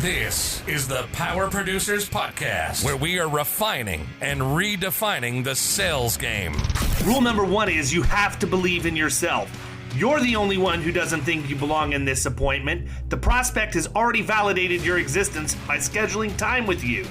This is the Power Producers Podcast, where we are refining and redefining the sales game. Rule number one is you have to believe in yourself. You're the only one who doesn't think you belong in this appointment. The prospect has already validated your existence by scheduling time with you.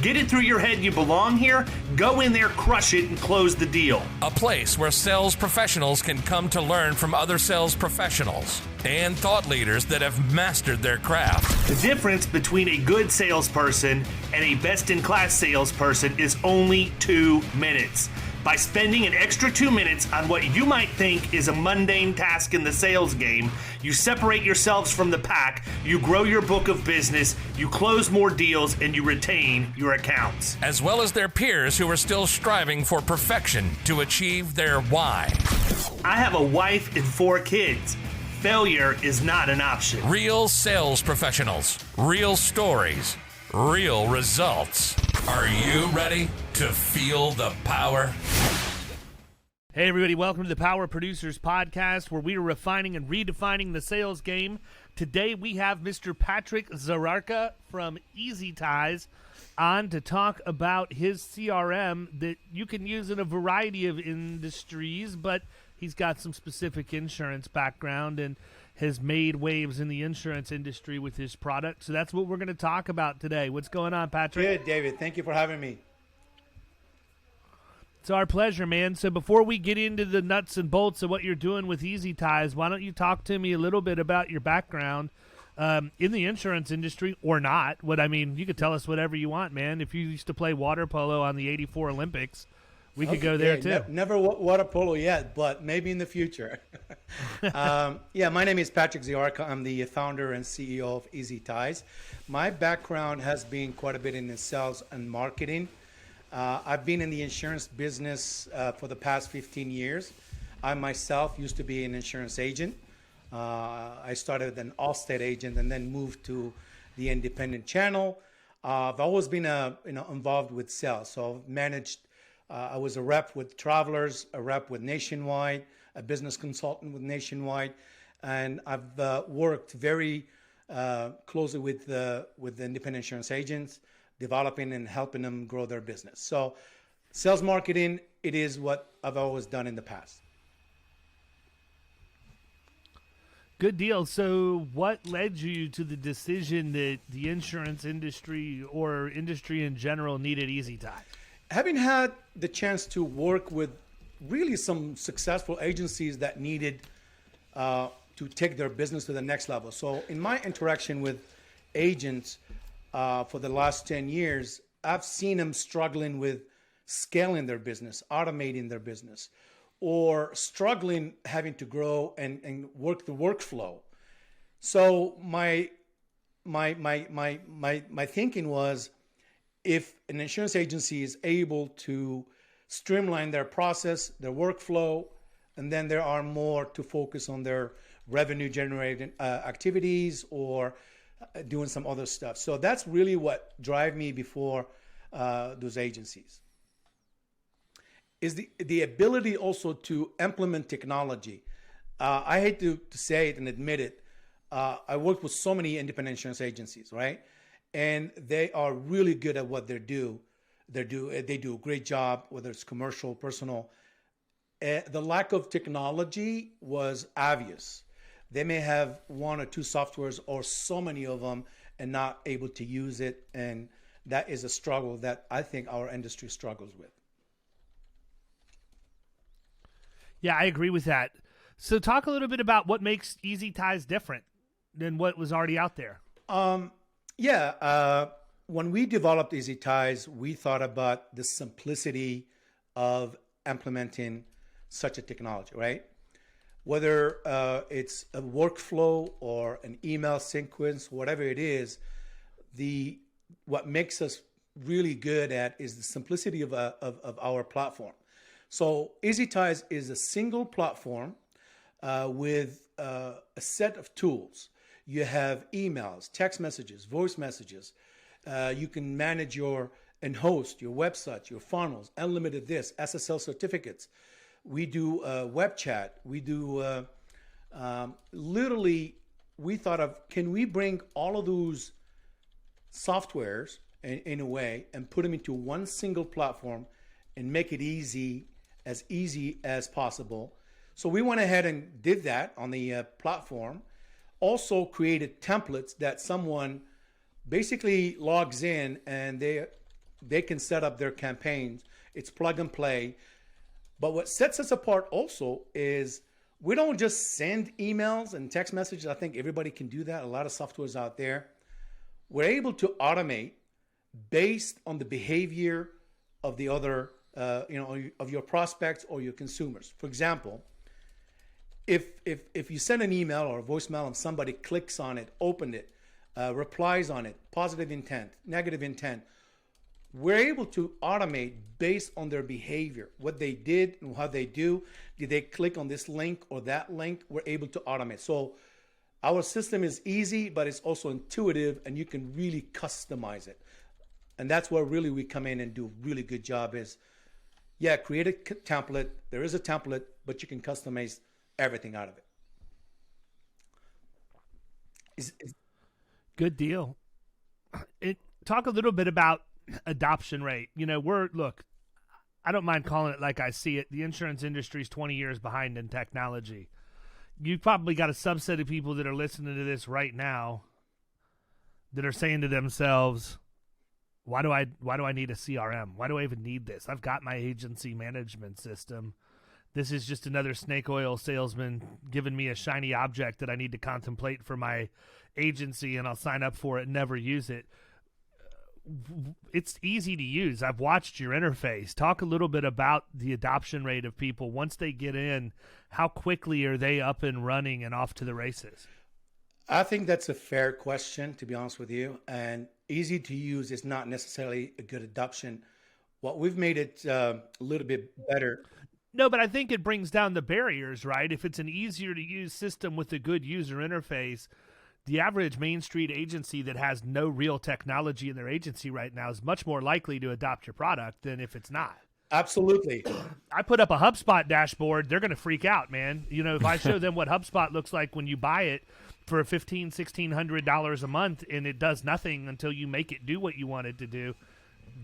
Get it through your head you belong here, go in there, crush it, and close the deal. A place where sales professionals can come to learn from other sales professionals and thought leaders that have mastered their craft. The difference between a good salesperson and a best-in-class salesperson is only 2 minutes. By spending an extra 2 minutes on what you might think is a mundane task in the sales game, you separate yourselves from the pack, you grow your book of business, you close more deals, and you retain your accounts. As well as their peers who are still striving for perfection to achieve their why. I have a wife and 4 kids. Failure is not an option. Real sales professionals, real stories, real results. Are you ready to feel the power? Hey everybody, welcome to the Power Producers Podcast, where we are refining and redefining the sales game. Today we have Mr. Patrick Zerarka from EZ Ties on to talk about his CRM that you can use in a variety of industries, but he's got some specific insurance background and has made waves in the insurance industry with his product. So that's what we're going to talk about today. What's going on, Patrick? Good, David. Thank you for having me. It's our pleasure, man. So before we get into the nuts and bolts of what you're doing with EZ Ties, why don't you talk to me a little bit about your background in the insurance industry, or not? You could tell us whatever you want, man. If you used to play water polo on the '84 Olympics, we could go there too. Never water polo yet, but maybe in the future. My name is Patrick Zerarka. I'm the founder and CEO of EZ Ties. My background has been quite a bit in sales and marketing. I've been in the insurance business for the past 15 years. I myself used to be an insurance agent. I started as an Allstate agent and then moved to the independent channel. I've always been involved with sales. So I've managed, I was a rep with Travelers, a rep with Nationwide, a business consultant with Nationwide, and I've worked very closely with the independent insurance agents, developing and helping them grow their business. So sales marketing, it is what I've always done in the past. Good deal. So what led you to the decision that the insurance industry or industry in general needed EZ Ties? Having had the chance to work with really some successful agencies that needed to take their business to the next level. So in my interaction with agents for the last 10 years, I've seen them struggling with scaling their business, automating their business, or struggling having to grow and work the workflow. So my thinking was, if an insurance agency is able to streamline their process, their workflow, and then there are more to focus on their revenue generating activities or doing some other stuff. So that's really what drive me before those agencies. Is the ability also to implement technology. I hate to say it and admit it. I worked with so many independent insurance agencies, right? And they are really good at what they do. They do a great job, whether it's commercial, personal. The lack of technology was obvious. They may have 1 or 2 softwares or so many of them and not able to use it. And that is a struggle that I think our industry struggles with. Yeah, I agree with that. So talk a little bit about what makes EZ Ties different than what was already out there. When we developed EZ Ties, we thought about the simplicity of implementing such a technology, right? Whether it's a workflow or an email sequence, whatever it is, what makes us really good at is the simplicity of our platform. So EZ Ties is a single platform with a set of tools. You have emails, text messages, voice messages. You can manage and host your website, your funnels, unlimited this, SSL certificates. We do web chat. We do literally, we thought of, can we bring all of those softwares in a way and put them into one single platform and make it easy as possible. So we went ahead and did that on the platform. Also created templates that someone basically logs in and they can set up their campaigns. It's plug and play. But what sets us apart also is we don't just send emails and text messages. I think everybody can do that. A lot of softwares out there. We're able to automate based on the behavior of the other, of your prospects or your consumers. For example, if you send an email or a voicemail and somebody clicks on it, opened it, replies on it, positive intent, negative intent, we're able to automate based on their behavior, what they did and how they do. Did they click on this link or that link? We're able to automate. So our system is easy, but it's also intuitive, and you can really customize it. And that's where really we come in and do a really good job is, create a template. There is a template, but you can customize everything out of it. Good deal. Talk a little bit about adoption rate. I don't mind calling it like I see it. The insurance industry is 20 years behind in technology. You've probably got a subset of people that are listening to this right now that are saying to themselves, why do I need a CRM? Why do I even need this? I've got my agency management system. This is just another snake oil salesman giving me a shiny object that I need to contemplate for my agency, and I'll sign up for it and never use it. It's easy to use. I've watched your interface. Talk a little bit about the adoption rate of people once they get in. How quickly are they up and running and off to the races? I think that's a fair question, to be honest with you. And easy to use is not necessarily a good adoption. What we've made it a little bit better. No, but I think it brings down the barriers, right? If it's an easier to use system with a good user interface, the average Main Street agency that has no real technology in their agency right now is much more likely to adopt your product than if it's not. Absolutely. I put up a HubSpot dashboard. They're going to freak out, man. If I show them what HubSpot looks like when you buy it for $1,500, $1,600 a month and it does nothing until you make it do what you want it to do,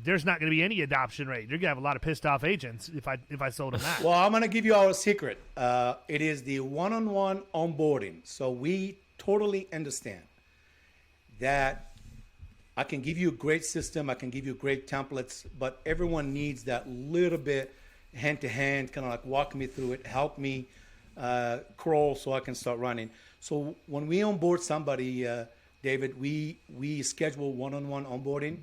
there's not going to be any adoption rate. You're going to have a lot of pissed off agents if I sold them that. Well, I'm going to give you our secret. It is the one-on-one onboarding. So we totally understand that I can give you a great system, I can give you great templates, but everyone needs that little bit hand-to-hand, kind of like walk me through it, help me crawl so I can start running. So when we onboard somebody, David, we schedule one-on-one onboarding,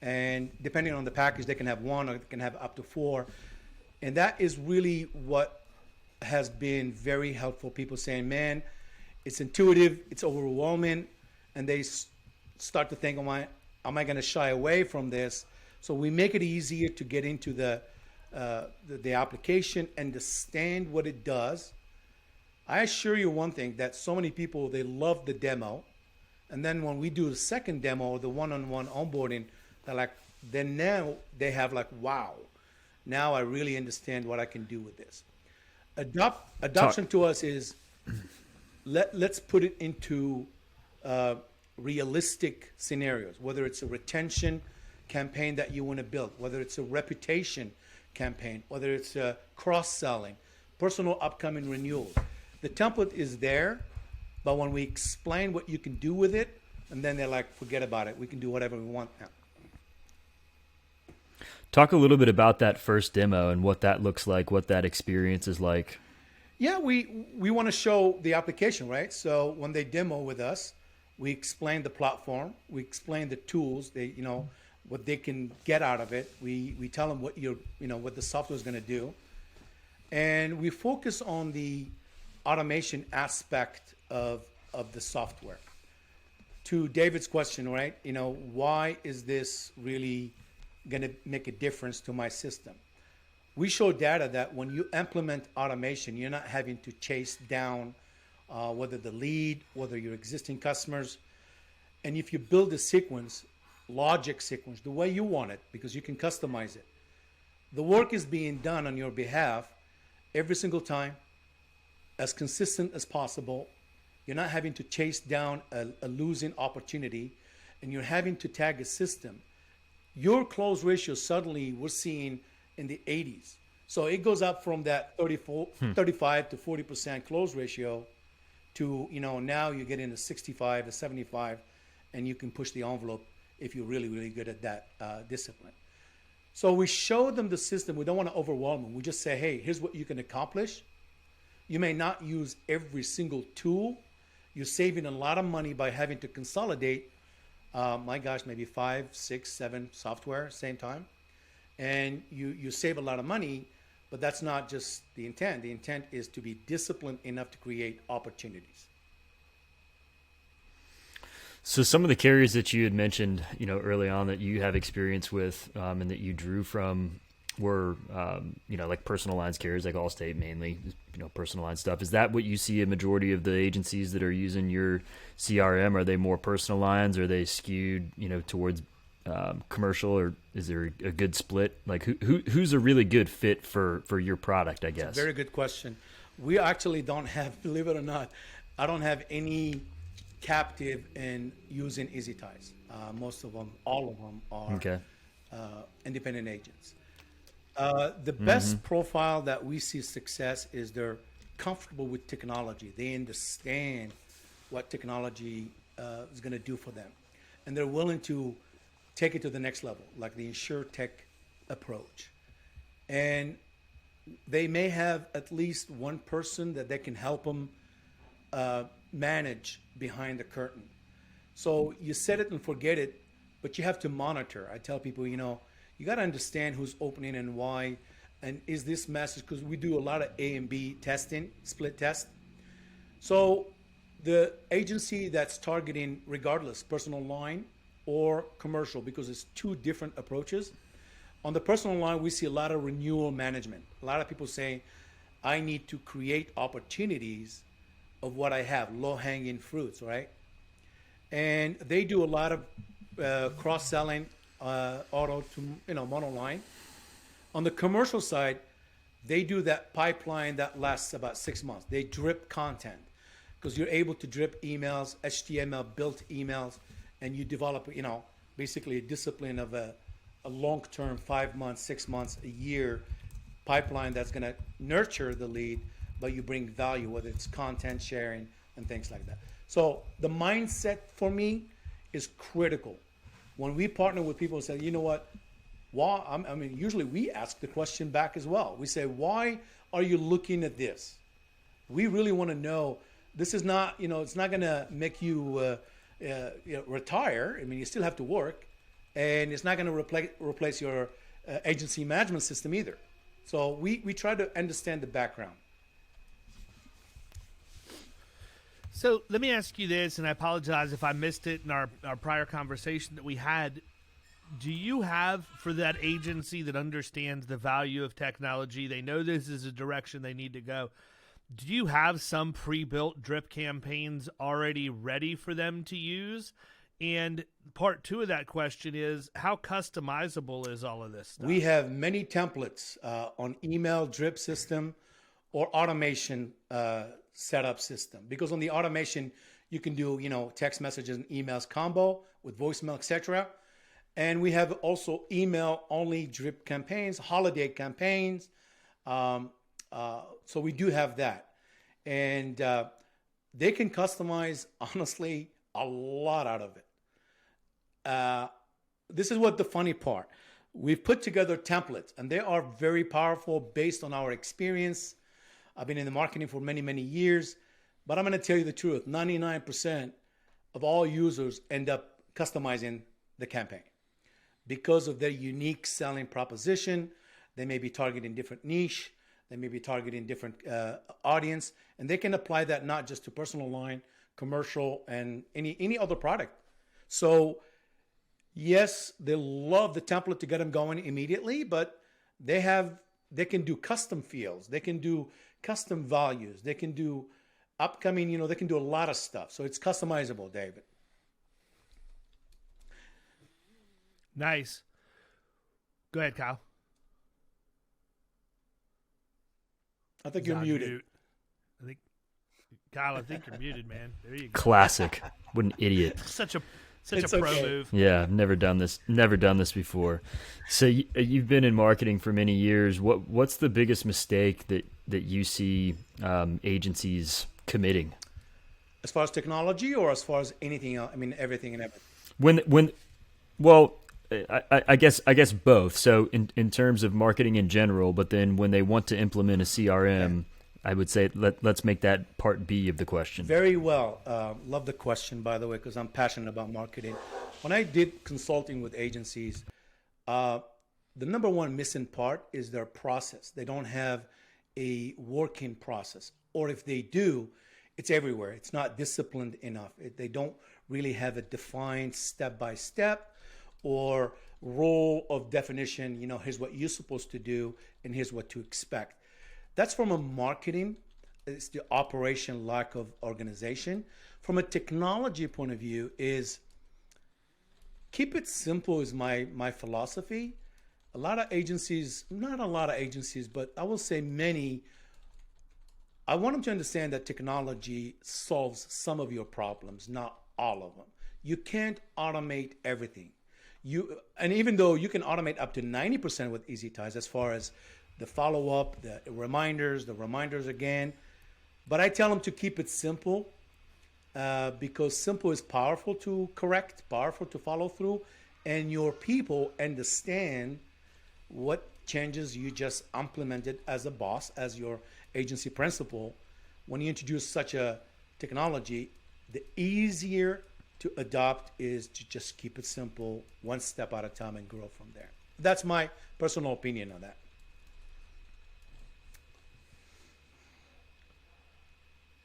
and depending on the package, they can have one or they can have up to four. And that is really what has been very helpful. People saying, man, it's intuitive, it's overwhelming, and they start to think, am I going to shy away from this? So we make it easier to get into the application, understand what it does. I assure you one thing, that so many people, they love the demo, and then when we do the second demo, the one-on-one onboarding, then now they have wow, now I really understand what I can do with this. Adoption to us is, let's put it into realistic scenarios, whether it's a retention campaign that you want to build, whether it's a reputation campaign, whether it's a cross-selling, personal upcoming renewals. The template is there, but when we explain what you can do with it, and then they're like, forget about it. We can do whatever we want now. Talk a little bit about that first demo and what that looks like, what that experience is like. Yeah, we want to show the application, right? So when they demo with us, we explain the platform, we explain the tools, what they can get out of it. We tell them what what the software is going to do, and we focus on the automation aspect of the software. To David's question, right? Why is this really going to make a difference to my system? We show data that when you implement automation, you're not having to chase down whether the lead, whether your existing customers. And if you build a sequence, logic sequence, the way you want it, because you can customize it, the work is being done on your behalf every single time, as consistent as possible. You're not having to chase down a losing opportunity. and you're having to tag a system, your close ratio suddenly we're seeing in the 80s. So it goes up from that 35 to 40% close ratio to, now you get into 65 to 75, and you can push the envelope if you're really, really good at that discipline. So we show them the system. We don't want to overwhelm them. We just say, hey, here's what you can accomplish. You may not use every single tool. You're saving a lot of money by having to consolidate, maybe 5, 6, 7 software same time. And you save a lot of money, but that's not just the intent. The intent is to be disciplined enough to create opportunities. So some of the carriers that you had mentioned, early on that you have experience with, and that you drew from were, like personal lines carriers, like Allstate mainly, personal line stuff. Is that what you see a majority of the agencies that are using your CRM? Are they more personal lines? Are they skewed, towards commercial, or is there a good split? Like who's a really good fit for your product, I guess? It's a very good question. We actually don't have, believe it or not, I don't have any captive in using EZ Ties. Most of them, all of them are independent agents. The best profile that we see success is they're comfortable with technology. They understand what technology is going to do for them. And they're willing to take it to the next level, like the InsurTech approach. And they may have at least one person that they can help them manage behind the curtain. So you set it and forget it, but you have to monitor. I tell people, you got to understand who's opening and why, and is this message, because we do a lot of A and B testing, split test. So the agency that's targeting, regardless, personal line or commercial, because it's two different approaches. On the personal line, we see a lot of renewal management. A lot of people say, I need to create opportunities of what I have, low-hanging fruits, right? And they do a lot of cross-selling auto to monoline. On the commercial side, they do that pipeline that lasts about 6 months. They drip content because you're able to drip emails, HTML built emails, and you develop, basically a discipline of a long-term 5 months, 6 months, a year pipeline that's going to nurture the lead, but you bring value, whether it's content sharing and things like that. So the mindset for me is critical. When we partner with people and say, you know what, why? Usually we ask the question back as well. We say, why are you looking at this? We really want to know. This is not, it's not going to make you retire. You still have to work, and it's not going to replace your agency management system either. So we try to understand the background. So let me ask you this, and I apologize if I missed it in our prior conversation that we had. Do you have, for that agency that understands the value of technology, they know this is a direction they need to go, do you have some pre-built drip campaigns already ready for them to use? And part two of that question is, how customizable is all of this stuff? We have many templates on email drip system or automation setup system, because on the automation you can do text messages and emails combo with voicemail, etc. And we have also email only drip campaigns, holiday campaigns. So we do have that, and they can customize honestly a lot out of it. This is what the funny part. We've put together templates, and they are very powerful based on our experience. I've been in the marketing for many, many years, but I'm going to tell you the truth. 99% of all users end up customizing the campaign because of their unique selling proposition. They may be targeting different niche. They may be targeting different audience, and they can apply that not just to personal line, commercial, and any other product. So yes, they love the template to get them going immediately, but they can do custom fields. They can do custom values. They can do upcoming, they can do a lot of stuff. So it's customizable, David. Nice. Go ahead, Kyle. I think you're muted. Mute. Kyle, I think you're muted, man. There you go. Classic. What an idiot. Such a Such It's a pro okay. move. Yeah, I've never done this before. So you've been in marketing for many years. What's the biggest mistake that you see agencies committing? As far as technology or as far as anything else? I mean, everything and everything. Well, I guess both. So in terms of marketing in general, but then when they want to implement a CRM, I would say let's make that part B of the question. Very well. Love the question, by the way, because I'm passionate about marketing. When I did consulting with agencies, the number one missing part is their process. They don't have a working process, or if they do, it's everywhere. It's not disciplined enough. They don't really have a defined step-by-step or role of definition. Here's what you're supposed to do, and here's what to expect. That's from a marketing. It's the operation, lack of organization. From a technology point of view, is keep it simple is my philosophy. A lot of agencies, not a lot of agencies, but I will say many, I want them to understand that technology solves some of your problems, not all of them. You can't automate everything. And even though you can automate up to 90% with EZ Ties as far as the follow-up, the reminders again. But I tell them to keep it simple because simple is powerful to correct, powerful to follow through, and your people understand what changes you just implemented as a boss, as your agency principal. When you introduce such a technology, the easier to adopt is to just keep it simple, one step at a time, and grow from there. That's my personal opinion on that.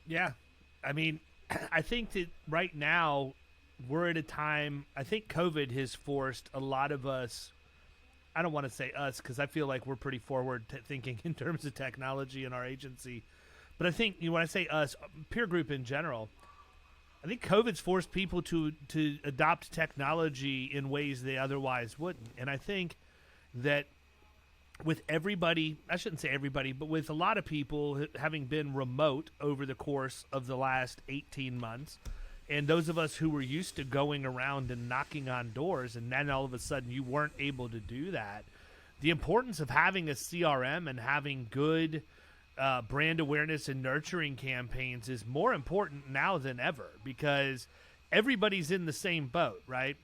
Yeah. I mean, I think that right now we're at a time, I think COVID has forced a lot of us, I don't want to say us because I feel like we're pretty forward thinking in terms of technology in our agency. But I think when I say us, peer group in general, I think COVID's forced people to adopt technology in ways they otherwise wouldn't. And I think that with everybody, I shouldn't say everybody, but with a lot of people having been remote over the course of the last 18 months, and those of us who were used to going around and knocking on doors, and then all of a sudden you weren't able to do that, the importance of having a CRM and having good brand awareness and nurturing campaigns is more important now than ever because everybody's in the same boat, right?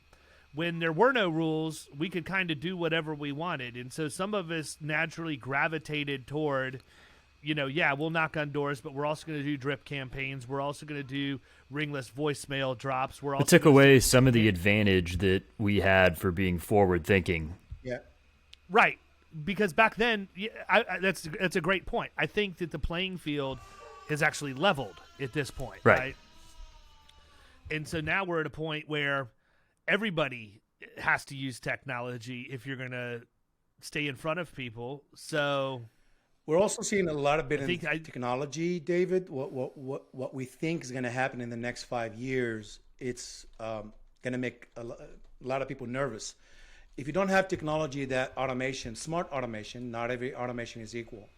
When there were no rules, we could kind of do whatever we wanted. And so some of us naturally gravitated toward, we'll knock on doors, but we're also going to do drip campaigns. We're also going to do ringless voicemail drops. It took away some of the advantage that we had for being forward thinking. Yeah. Right. Because back then, that's a great point. I think that the playing field has actually leveled at this point. Right. And so now we're at a point where everybody has to use technology if you're going to stay in front of people. So we're also seeing a lot of in technology, David. What we think is going to happen in the next 5 years, it's going to make a lot of people nervous. If you don't have technology, that automation, smart automation, not every automation is equal.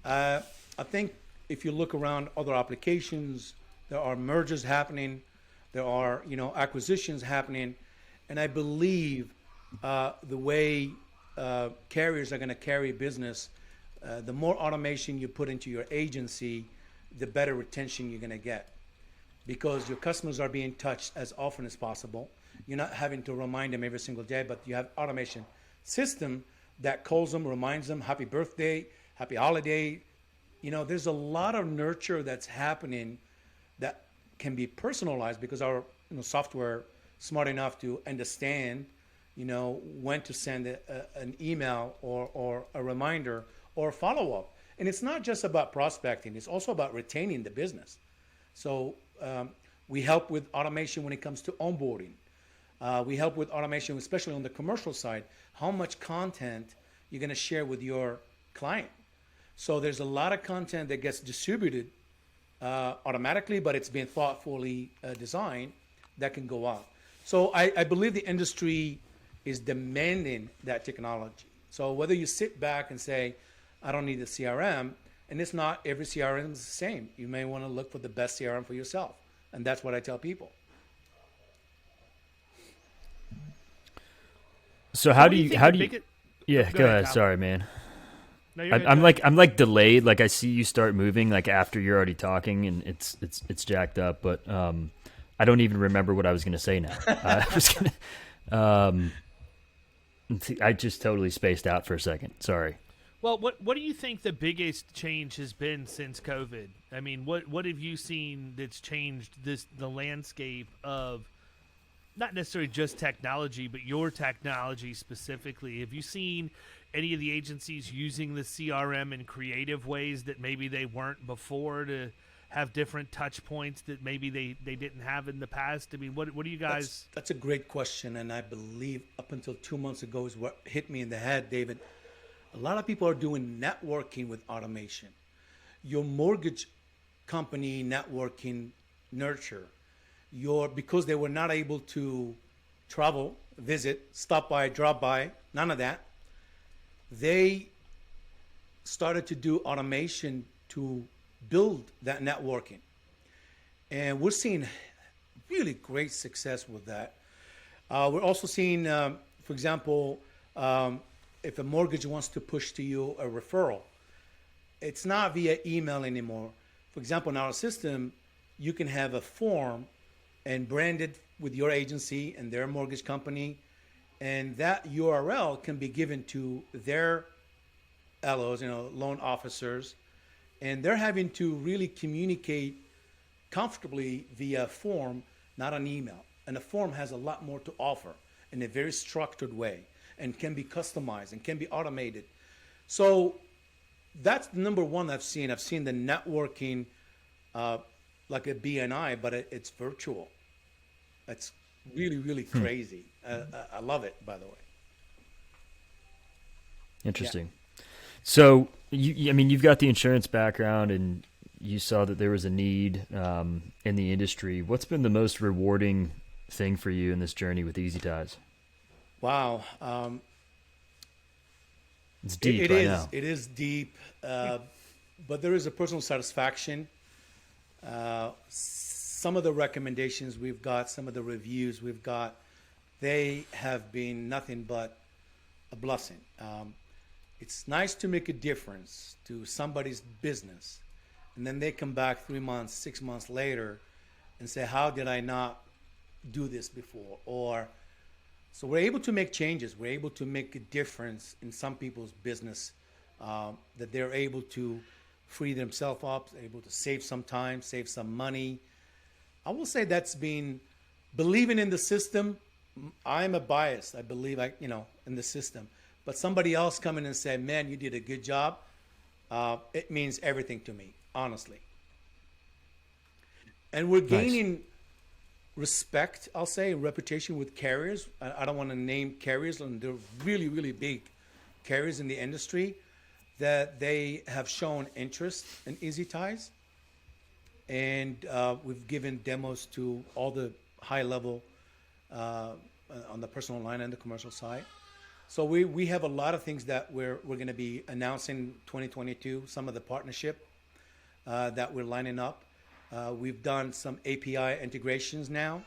I think if you look around other applications, there are mergers happening. There are, acquisitions happening, and I believe the way carriers are going to carry business, the more automation you put into your agency, the better retention you're going to get, because your customers are being touched as often as possible. You're not having to remind them every single day, but you have automation system that calls them, reminds them, happy birthday, happy holiday. There's a lot of nurture that's happening that can be personalized because our software smart enough to understand when to send an email or a reminder or follow-up. And it's not just about prospecting, it's also about retaining the business. So we help with automation when it comes to onboarding. We help with automation, especially on the commercial side, how much content you're going to share with your client. So there's a lot of content that gets distributed automatically, but it's been thoughtfully designed that can go out. So I believe the industry is demanding that technology. So whether you sit back and say, I don't need a CRM, and it's not every CRM is the same. You may want to look for the best CRM for yourself. And that's what I tell people. So how do you biggest... Yeah, Go go ahead, ahead. Kyle. Sorry, man. No, you're good. I'm like delayed. Like I see you start moving like after you're already talking, and it's jacked up. But I don't even remember what I was going to say now. I was going to. I just totally spaced out for a second. Sorry. Well, what do you think the biggest change has been since COVID? I mean, what have you seen that's changed the landscape of not necessarily just technology, but your technology specifically? Have you seen any of the agencies using the CRM in creative ways that maybe they weren't before to have different touch points that maybe they didn't have in the past? I mean, what do you guys... That's a great question, and I believe up until 2 months ago is what hit me in the head, David. A lot of people are doing networking with automation. Your mortgage company networking nurture because they were not able to travel, visit, stop by, drop by, none of that. They started to do automation to build that networking. And we're seeing really great success with that. We're also seeing, for example, if a mortgage wants to push to you a referral, it's not via email anymore. For example, in our system, you can have a form and branded with your agency and their mortgage company, and that URL can be given to their LOs, loan officers, and they're having to really communicate comfortably via form, not an email. And a form has a lot more to offer in a very structured way and can be customized and can be automated. So that's the number one I've seen. I've seen the networking like a BNI, but it's virtual. It's really, really crazy. I love it, by the way. Interesting. Yeah. So, you've got the insurance background, and you saw that there was a need in the industry. What's been the most rewarding thing for you in this journey with EZ Ties? Wow. It's deep, I know. know. It is deep, but there is a personal satisfaction. Some of the recommendations we've got, some of the reviews we've got, they have been nothing but a blessing. It's nice to make a difference to somebody's business, and then they come back 3 months, 6 months later and say, how did I not do this before? So we're able to make changes. We're able to make a difference in some people's business, that they're able to free themselves up, able to save some time, save some money. I will say that's been believing in the system. I'm a bias. I believe in the system. But somebody else come in and say, man, you did a good job. It means everything to me, honestly. And we're gaining respect, I'll say, reputation with carriers. I don't want to name carriers, and they're really, really big carriers in the industry, that they have shown interest in EZ Ties. And we've given demos to all the high level on the personal line and the commercial side. So we have a lot of things that we're going to be announcing 2022, some of the partnership that we're lining up. We've done some API integrations now.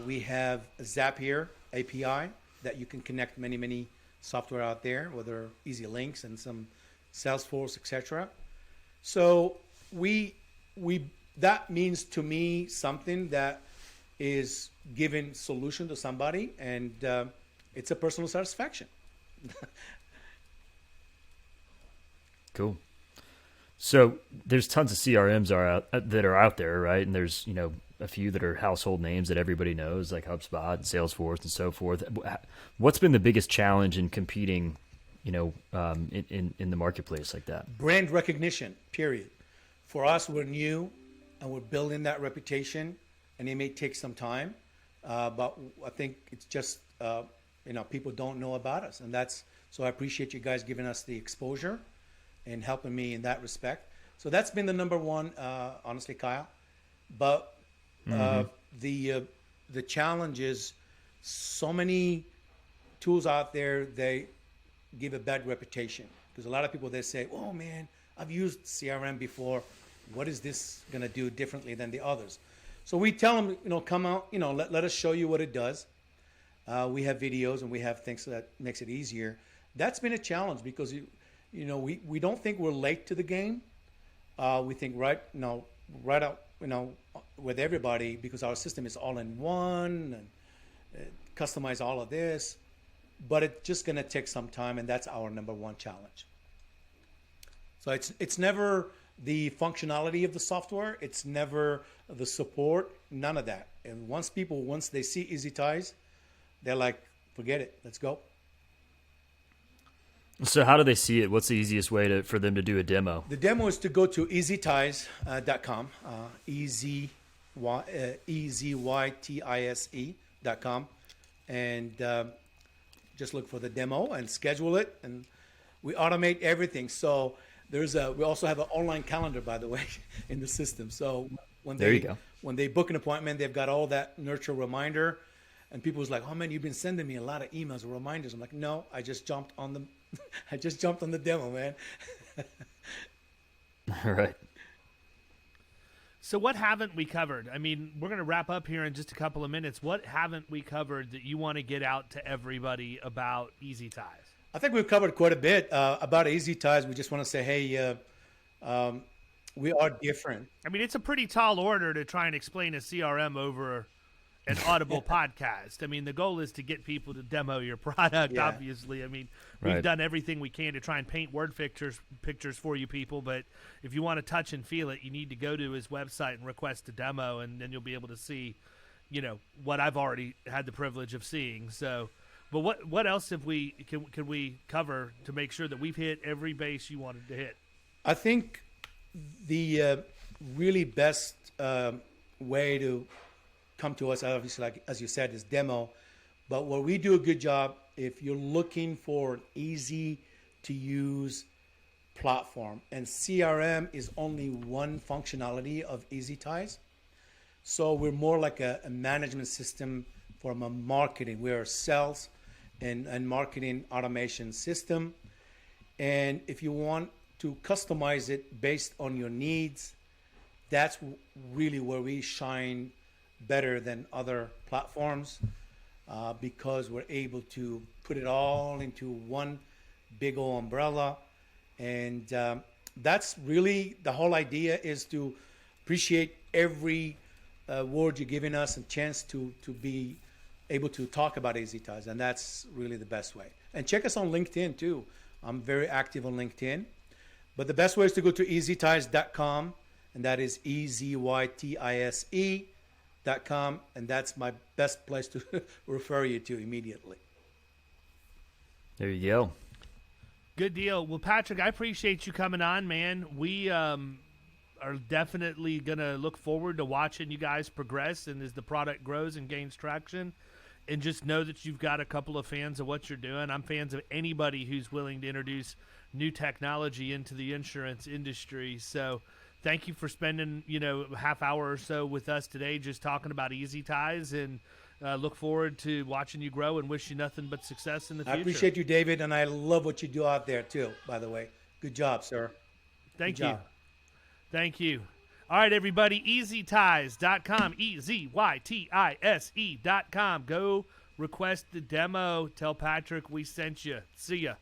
We have a Zapier API that you can connect many software out there, whether Easy Links and some Salesforce, etc. So that means to me something that is giving solution to somebody, and it's a personal satisfaction. Cool. So there's tons of CRMs that are out there, right? And there's a few that are household names that everybody knows, like HubSpot and Salesforce and so forth. What's been the biggest challenge in competing, in the marketplace like that? Brand recognition, period. For us, we're new and we're building that reputation, and it may take some time, but I think it's just people don't know about us, and so I appreciate you guys giving us the exposure and helping me in that respect. So that's been the number one, honestly, Kyle. But the challenge is so many tools out there, they give a bad reputation, because a lot of people, they say, oh man, I've used CRM before. What is this going to do differently than the others? So we tell them, come out, let us show you what it does. We have videos and we have things that makes it easier. That's been a challenge because we don't think we're late to the game. We think right out with everybody because our system is all in one and customize all of this, but it's just going to take some time, and that's our number one challenge. So it's never the functionality of the software, it's never the support, none of that. And once they see EZ Ties, they're like, forget it, let's go. So how do they see it? What's the easiest way for them to do a demo? The demo is to go to EZTies.com, EZYTISE.com, and just look for the demo and schedule it. And we automate everything. So we also have an online calendar, by the way, in the system. So when they book an appointment, they've got all that nurture reminder. And people was like, "Oh man, you've been sending me a lot of emails or reminders." I'm like, "No, I just jumped on the, demo, man." All right. So what haven't we covered? I mean, we're going to wrap up here in just a couple of minutes. What haven't we covered that you want to get out to everybody about EZ Ties? I think we've covered quite a bit about EZ Ties. We just want to say, hey, we are different. I mean, it's a pretty tall order to try and explain a CRM over an Audible podcast. I mean, the goal is to get people to demo your product, obviously. I mean, we've done everything we can to try and paint word pictures for you people, but if you want to touch and feel it, you need to go to his website and request a demo, and then you'll be able to see, what I've already had the privilege of seeing. So, but what else can we cover to make sure that we've hit every base you wanted to hit? I think the really best way to come to us, obviously, like as you said, is demo. But where we do a good job, if you're looking for an easy to use platform, and CRM is only one functionality of EZ Ties. So we're more like a management system for marketing. We're a sales and marketing automation system. And if you want to customize it based on your needs, that's really where we shine better than other platforms, because we're able to put it all into one big old umbrella. And that's really the whole idea, is to appreciate every word you're giving us and chance to be able to talk about EZ Ties. And that's really the best way. And check us on LinkedIn too. I'm very active on LinkedIn. But the best way is to go to EZTies.com, and that is EZYTISE.com, and that's my best place to refer you to immediately. There you go. Good deal. Well, Patrick, I appreciate you coming on, man. We are definitely going to look forward to watching you guys progress, and as the product grows and gains traction. And just know that you've got a couple of fans of what you're doing. I'm fans of anybody who's willing to introduce new technology into the insurance industry. So thank you for spending, a half hour or so with us today just talking about EZ Ties, and look forward to watching you grow and wish you nothing but success in the future. I appreciate you, David, and I love what you do out there too, by the way. Good job, sir. Thank you. Thank you. All right, everybody, EZTies.com, EZYTISE.com. Go request the demo. Tell Patrick we sent you. See ya.